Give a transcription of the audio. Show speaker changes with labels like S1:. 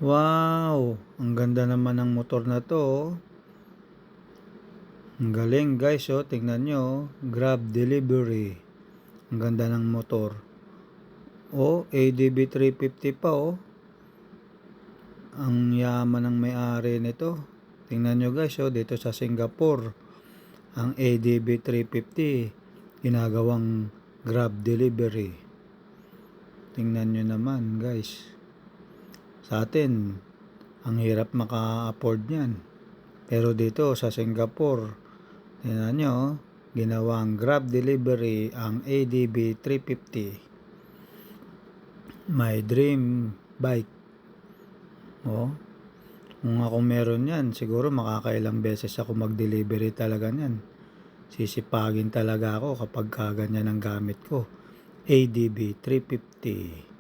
S1: Wow! Ang ganda naman ng motor na 'to, oh. Ang galing guys, oh. Tingnan nyo, oh. Grab delivery. Ang ganda ng motor. Oh, ADB 350 pa, oh. Ang yaman ng may-ari nito. Tingnan nyo guys, oh. Dito sa Singapore, ang ADB 350 ginagawang Grab delivery. Tingnan nyo naman guys. Sa atin, ang hirap maka-afford niyan. Pero dito sa Singapore, tingnan nyo, ginawang Grab delivery ang ADB 350. My dream bike. Oh, kung ako meron yan, siguro makakailang beses ako mag-delivery talaga niyan. Sisipagin talaga ako kapag ganyan ang gamit ko. ADB 350.